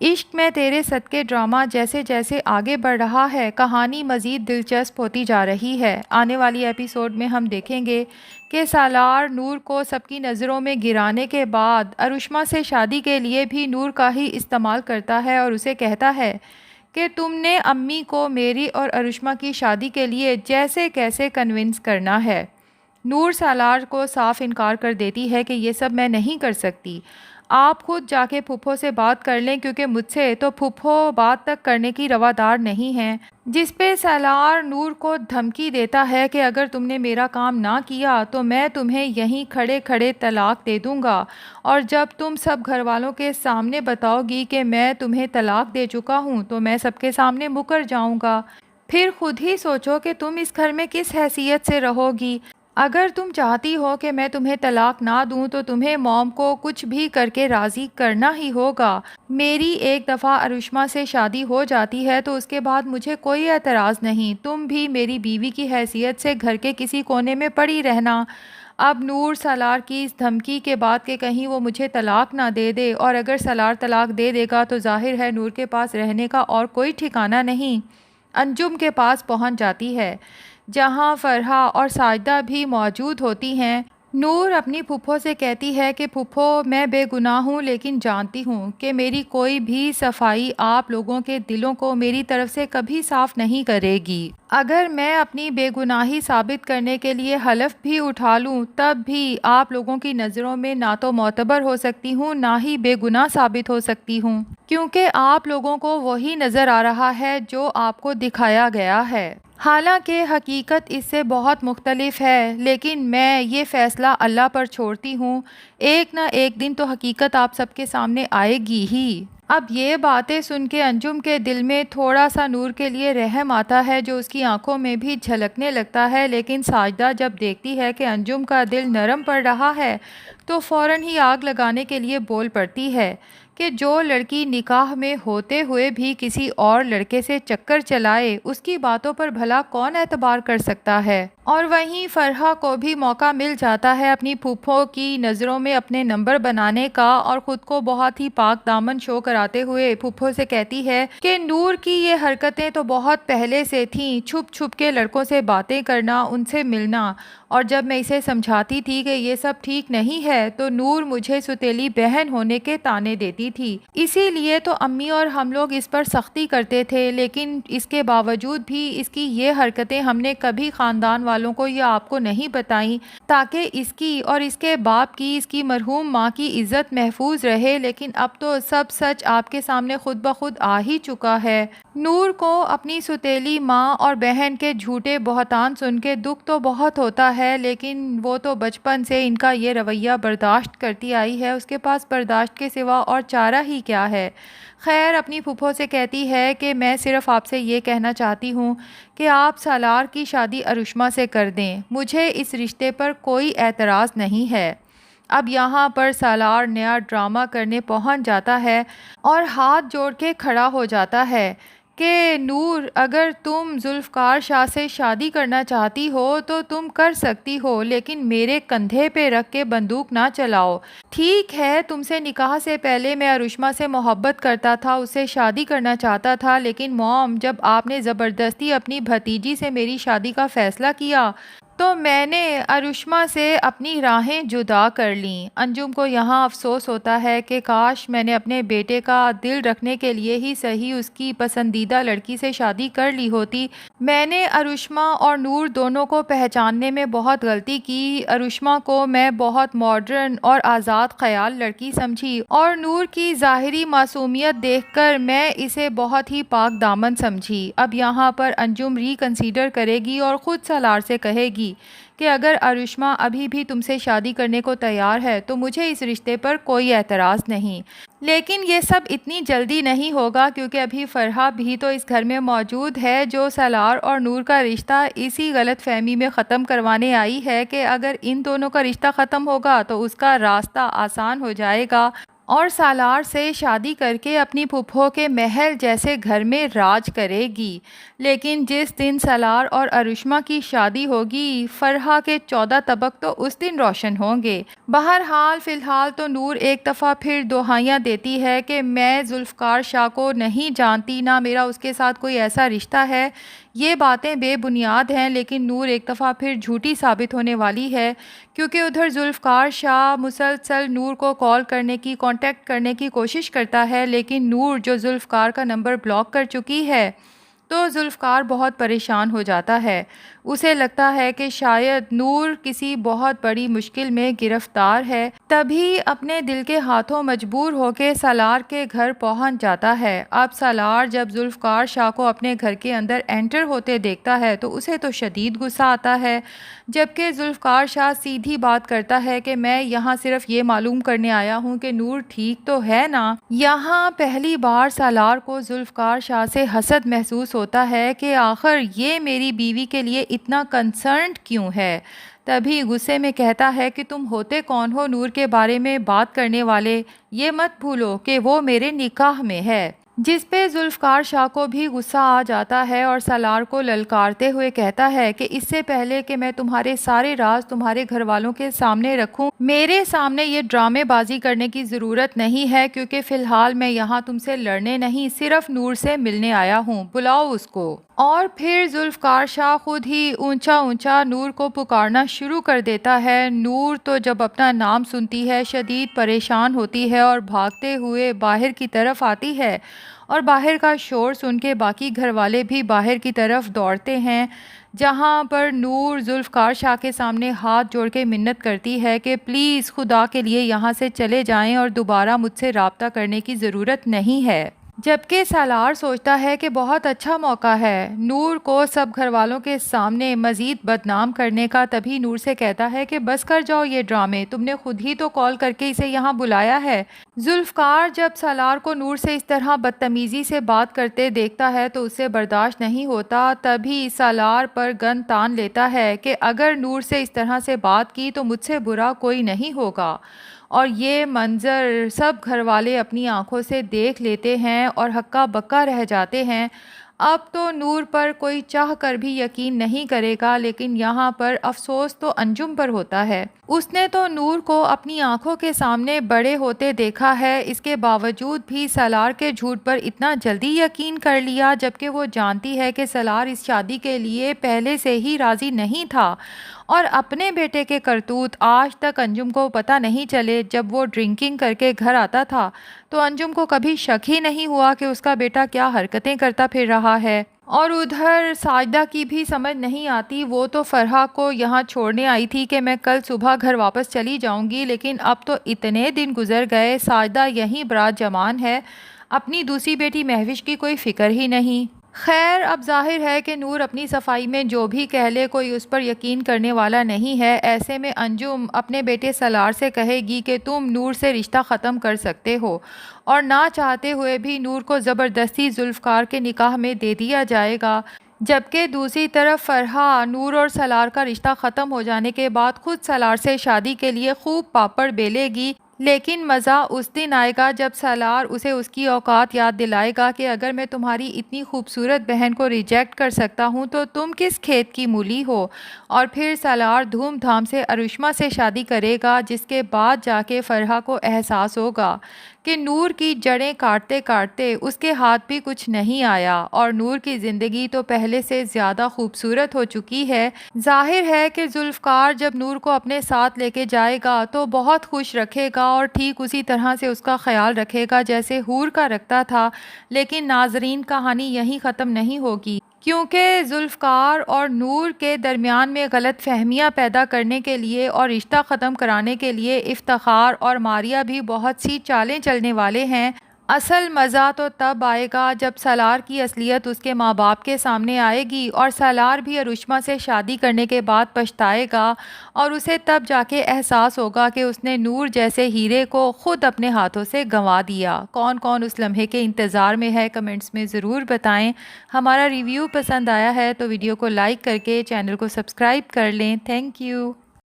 عشق میں تیرے صدقے ڈرامہ جیسے جیسے آگے بڑھ رہا ہے، کہانی مزید دلچسپ ہوتی جا رہی ہے۔ آنے والی ایپیسوڈ میں ہم دیکھیں گے کہ سالار نور کو سب کی نظروں میں گرانے کے بعد ارشما سے شادی کے لیے بھی نور کا ہی استعمال کرتا ہے اور اسے کہتا ہے کہ تم نے امی کو میری اور ارشما کی شادی کے لیے جیسے کیسے کنونس کرنا ہے۔ نور سالار کو صاف انکار کر دیتی ہے کہ یہ سب میں نہیں کر سکتی، آپ خود جا کے پھپھو سے بات کر لیں کیونکہ مجھ سے تو پھپھو بات تک کرنے کی روادار نہیں ہیں، جس پہ سالار نور کو دھمکی دیتا ہے کہ اگر تم نے میرا کام نہ کیا تو میں تمہیں یہیں کھڑے کھڑے طلاق دے دوں گا، اور جب تم سب گھر والوں کے سامنے بتاؤ گی کہ میں تمہیں طلاق دے چکا ہوں تو میں سب کے سامنے مکر جاؤں گا، پھر خود ہی سوچو کہ تم اس گھر میں کس حیثیت سے رہو گی۔ اگر تم چاہتی ہو کہ میں تمہیں طلاق نہ دوں تو تمہیں موم کو کچھ بھی کر کے راضی کرنا ہی ہوگا۔ میری ایک دفعہ ارشما سے شادی ہو جاتی ہے تو اس کے بعد مجھے کوئی اعتراض نہیں، تم بھی میری بیوی کی حیثیت سے گھر کے کسی کونے میں پڑی رہنا۔ اب نور سالار کی اس دھمکی کے بعد کہ کہیں وہ مجھے طلاق نہ دے دے، اور اگر سالار طلاق دے دے گا تو ظاہر ہے نور کے پاس رہنے کا اور کوئی ٹھکانہ نہیں، انجم کے پاس پہنچ جاتی ہے جہاں فرحہ اور ساجدہ بھی موجود ہوتی ہیں۔ نور اپنی پھپھو سے کہتی ہے کہ پھپھو میں بے گناہ ہوں لیکن جانتی ہوں کہ میری کوئی بھی صفائی آپ لوگوں کے دلوں کو میری طرف سے کبھی صاف نہیں کرے گی۔ اگر میں اپنی بے گناہی ثابت کرنے کے لیے حلف بھی اٹھا لوں تب بھی آپ لوگوں کی نظروں میں نہ تو معتبر ہو سکتی ہوں نہ ہی بے گناہ ثابت ہو سکتی ہوں، کیونکہ آپ لوگوں کو وہی نظر آ رہا ہے جو آپ کو دکھایا گیا ہے، حالانکہ حقیقت اس سے بہت مختلف ہے۔ لیکن میں یہ فیصلہ اللہ پر چھوڑتی ہوں، ایک نہ ایک دن تو حقیقت آپ سب کے سامنے آئے گی ہی۔ اب یہ باتیں سن کے انجم کے دل میں تھوڑا سا نور کے لیے رحم آتا ہے جو اس کی آنکھوں میں بھی جھلکنے لگتا ہے، لیکن ساجدہ جب دیکھتی ہے کہ انجم کا دل نرم پڑ رہا ہے تو فوراً ہی آگ لگانے کے لیے بول پڑتی ہے کہ جو لڑکی نکاح میں ہوتے ہوئے بھی کسی اور لڑکے سے چکر چلائے اس کی باتوں پر بھلا کون اعتبار کر سکتا ہے۔ اور وہیں فرحہ کو بھی موقع مل جاتا ہے اپنی پھپھو کی نظروں میں اپنے نمبر بنانے کا، اور خود کو بہت ہی پاک دامن شو کراتے ہوئے پھپھو سے کہتی ہے کہ نور کی یہ حرکتیں تو بہت پہلے سے تھیں، چھپ چھپ کے لڑکوں سے باتیں کرنا، ان سے ملنا، اور جب میں اسے سمجھاتی تھی کہ یہ سب ٹھیک نہیں ہے تو نور مجھے ستیلی بہن ہونے کے طعنے دیتی تھی، اسی لیے تو امی اور ہم لوگ اس پر سختی کرتے تھے، لیکن اس کے باوجود بھی اس کی یہ حرکتیں ہم نے کبھی خاندان والوں کو یا آپ کو نہیں بتائیں تاکہ اس کی اور اس کے باپ کی، اس کی مرحوم ماں کی عزت محفوظ رہے، لیکن اب تو سب سچ آپ کے سامنے خود بخود آ ہی چکا ہے۔ نور کو اپنی ستیلی ماں اور بہن کے جھوٹے بہتان سن کے دکھ تو بہت ہوتا ہے، لیکن وہ تو بچپن سے ان کا یہ رویہ برداشت کرتی آئی ہے، اس کے پاس برداشت کے سوا اور چارہ ہی کیا ہے۔ خیر اپنی پھپھو سے کہتی ہے کہ میں صرف آپ سے یہ کہنا چاہتی ہوں کہ آپ سالار کی شادی ارشما سے کر دیں، مجھے اس رشتے پر کوئی اعتراض نہیں ہے۔ اب یہاں پر سالار نیا ڈرامہ کرنے پہنچ جاتا ہے اور ہاتھ جوڑ کے کھڑا ہو جاتا ہے کہ نور اگر تم ذوالفقار شاہ سے شادی کرنا چاہتی ہو تو تم کر سکتی ہو، لیکن میرے کندھے پہ رکھ کے بندوق نہ چلاؤ۔ ٹھیک ہے تم سے نکاح سے پہلے میں ارشما سے محبت کرتا تھا، اس سے شادی کرنا چاہتا تھا، لیکن موم جب آپ نے زبردستی اپنی بھتیجی سے میری شادی کا فیصلہ کیا تو میں نے ارشما سے اپنی راہیں جدا کر لیں۔ انجم کو یہاں افسوس ہوتا ہے کہ کاش میں نے اپنے بیٹے کا دل رکھنے کے لیے ہی صحیح اس کی پسندیدہ لڑکی سے شادی کر لی ہوتی، میں نے ارشما اور نور دونوں کو پہچاننے میں بہت غلطی کی، ارشما کو میں بہت ماڈرن اور آزاد خیال لڑکی سمجھی اور نور کی ظاہری معصومیت دیکھ کر میں اسے بہت ہی پاک دامن سمجھی۔ اب یہاں پر انجم ریکنسیڈر کرے گی اور خود سالار سے کہے گی کہ اگر ارشما ابھی بھی تم سے شادی کرنے کو تیار ہے تو مجھے اس رشتے پر کوئی اعتراض نہیں، لیکن یہ سب اتنی جلدی نہیں ہوگا کیونکہ ابھی فرحہ بھی تو اس گھر میں موجود ہے جو سالار اور نور کا رشتہ اسی غلط فہمی میں ختم کروانے آئی ہے کہ اگر ان دونوں کا رشتہ ختم ہوگا تو اس کا راستہ آسان ہو جائے گا اور سالار سے شادی کر کے اپنی پھپھو کے محل جیسے گھر میں راج کرے گی۔ لیکن جس دن سالار اور ارشما کی شادی ہوگی، فرحہ کے 14 طبق تو اس دن روشن ہوں گے۔ بہرحال فی الحال تو نور ایک دفعہ پھر دہائیاں دیتی ہے کہ میں ذوالفقار شاہ کو نہیں جانتی، نہ میرا اس کے ساتھ کوئی ایسا رشتہ ہے۔ یہ باتیں بے بنیاد ہیں، لیکن نور ایک دفعہ پھر جھوٹی ثابت ہونے والی ہے، کیونکہ ادھر ذوالفقار شاہ مسلسل نور کو کال کرنے کی، کانٹیکٹ کرنے کی کوشش کرتا ہے، لیکن نور جو ذوالفقار کا نمبر بلاک کر چکی ہے، تو ذوالفقار بہت پریشان ہو جاتا ہے۔ اسے لگتا ہے کہ شاید نور کسی بہت بڑی مشکل میں گرفتار ہے، تبھی اپنے دل کے ہاتھوں مجبور ہو کے سالار کے گھر پہنچ جاتا ہے۔ اب سالار جب ذوالفقار شاہ کو اپنے گھر کے اندر انٹر ہوتے دیکھتا ہے تو اسے تو شدید غصہ آتا ہے، جبکہ ذوالفقار شاہ سیدھی بات کرتا ہے کہ میں یہاں صرف یہ معلوم کرنے آیا ہوں کہ نور ٹھیک تو ہے نا۔ یہاں پہلی بار سالار کو ذوالفقار شاہ سے حسد محسوس ہوتا ہے کہ آخر یہ میری بیوی کے لیے اتنا کنسرنڈ کیوں ہے۔ تبھی غصے میں کہتا ہے کہ تم ہوتے کون ہو نور کے بارے میں بات کرنے والے، یہ مت بھولو کہ وہ میرے نکاح میں ہے۔ جس پہ ذوالفقار شاہ کو بھی غصہ آ جاتا ہے اور سالار کو للکارتے ہوئے کہتا ہے کہ اس سے پہلے کہ میں تمہارے سارے راز تمہارے گھر والوں کے سامنے رکھوں، میرے سامنے یہ ڈرامے بازی کرنے کی ضرورت نہیں ہے، کیونکہ فی الحال میں یہاں تم سے لڑنے نہیں، صرف نور سے ملنے آیا ہوں، بلاؤ اس کو۔ اور پھر ذوالفقار شاہ خود ہی اونچا اونچا نور کو پکارنا شروع کر دیتا ہے۔ نور تو جب اپنا نام سنتی ہے شدید پریشان ہوتی ہے اور بھاگتے ہوئے باہر کی طرف آتی ہے، اور باہر کا شور سن کے باقی گھر والے بھی باہر کی طرف دوڑتے ہیں، جہاں پر نور ذوالفقار شاہ کے سامنے ہاتھ جوڑ کے منت کرتی ہے کہ پلیز خدا کے لیے یہاں سے چلے جائیں اور دوبارہ مجھ سے رابطہ کرنے کی ضرورت نہیں ہے۔ جبکہ سالار سوچتا ہے کہ بہت اچھا موقع ہے نور کو سب گھر والوں کے سامنے مزید بدنام کرنے کا، تبھی نور سے کہتا ہے کہ بس کر جاؤ یہ ڈرامے، تم نے خود ہی تو کال کر کے اسے یہاں بلایا ہے۔ ذوالفقار جب سالار کو نور سے اس طرح بدتمیزی سے بات کرتے دیکھتا ہے تو اسے برداشت نہیں ہوتا، تبھی سالار پر گن تان لیتا ہے کہ اگر نور سے اس طرح سے بات کی تو مجھ سے برا کوئی نہیں ہوگا۔ اور یہ منظر سب گھر والے اپنی آنکھوں سے دیکھ لیتے ہیں اور ہکا بکا رہ جاتے ہیں۔ اب تو نور پر کوئی چاہ کر بھی یقین نہیں کرے گا، لیکن یہاں پر افسوس تو انجم پر ہوتا ہے۔ اس نے تو نور کو اپنی آنکھوں کے سامنے بڑے ہوتے دیکھا ہے، اس کے باوجود بھی سالار کے جھوٹ پر اتنا جلدی یقین کر لیا، جبکہ وہ جانتی ہے کہ سالار اس شادی کے لیے پہلے سے ہی راضی نہیں تھا، اور اپنے بیٹے کے کرتوت آج تک انجم کو پتہ نہیں چلے۔ جب وہ ڈرنکنگ کر کے گھر آتا تھا تو انجم کو کبھی شک ہی نہیں ہوا کہ اس کا بیٹا کیا حرکتیں کرتا پھر رہا ہے۔ اور ادھر ساجدہ کی بھی سمجھ نہیں آتی، وہ تو فرحہ کو یہاں چھوڑنے آئی تھی کہ میں کل صبح گھر واپس چلی جاؤں گی، لیکن اب تو اتنے دن گزر گئے، ساجدہ یہیں برات جمان ہے، اپنی دوسری بیٹی مہوش کی کوئی فکر ہی نہیں۔ خیر اب ظاہر ہے کہ نور اپنی صفائی میں جو بھی کہہ لے کوئی اس پر یقین کرنے والا نہیں ہے، ایسے میں انجم اپنے بیٹے سالار سے کہے گی کہ تم نور سے رشتہ ختم کر سکتے ہو، اور نہ چاہتے ہوئے بھی نور کو زبردستی ذوالفقار کے نکاح میں دے دیا جائے گا، جبکہ دوسری طرف فرحہ نور اور سالار کا رشتہ ختم ہو جانے کے بعد خود سالار سے شادی کے لیے خوب پاپڑ بیلے گی۔ لیکن مزہ اس دن آئے گا جب سالار اسے اس کی اوقات یاد دلائے گا کہ اگر میں تمہاری اتنی خوبصورت بہن کو ریجیکٹ کر سکتا ہوں تو تم کس کھیت کی مولی ہو، اور پھر سالار دھوم دھام سے ارشما سے شادی کرے گا، جس کے بعد جا کے فرحہ کو احساس ہوگا کہ نور کی جڑیں کاٹتے کاٹتے اس کے ہاتھ بھی کچھ نہیں آیا، اور نور کی زندگی تو پہلے سے زیادہ خوبصورت ہو چکی ہے۔ ظاہر ہے کہ ذوالفقار جب نور کو اپنے ساتھ لے کے جائے گا تو بہت خوش رکھے گا اور ٹھیک اسی طرح سے اس کا خیال رکھے گا جیسے حور کا رکھتا تھا، لیکن ناظرین کہانی یہیں ختم نہیں ہوگی، کیونکہ ذوالفقار اور نور کے درمیان میں غلط فہمیاں پیدا کرنے کے لیے اور رشتہ ختم کرانے کے لیے افتخار اور ماریا بھی بہت سی چالیں چلنے والے ہیں۔ اصل مزہ تو تب آئے گا جب سالار کی اصلیت اس کے ماں باپ کے سامنے آئے گی، اور سالار بھی ارشما سے شادی کرنے کے بعد پچھتائے گا، اور اسے تب جا کے احساس ہوگا کہ اس نے نور جیسے ہیرے کو خود اپنے ہاتھوں سے گنوا دیا۔ کون کون اس لمحے کے انتظار میں ہے کمنٹس میں ضرور بتائیں۔ ہمارا ریویو پسند آیا ہے تو ویڈیو کو لائک کر کے چینل کو سبسکرائب کر لیں۔ Thank you.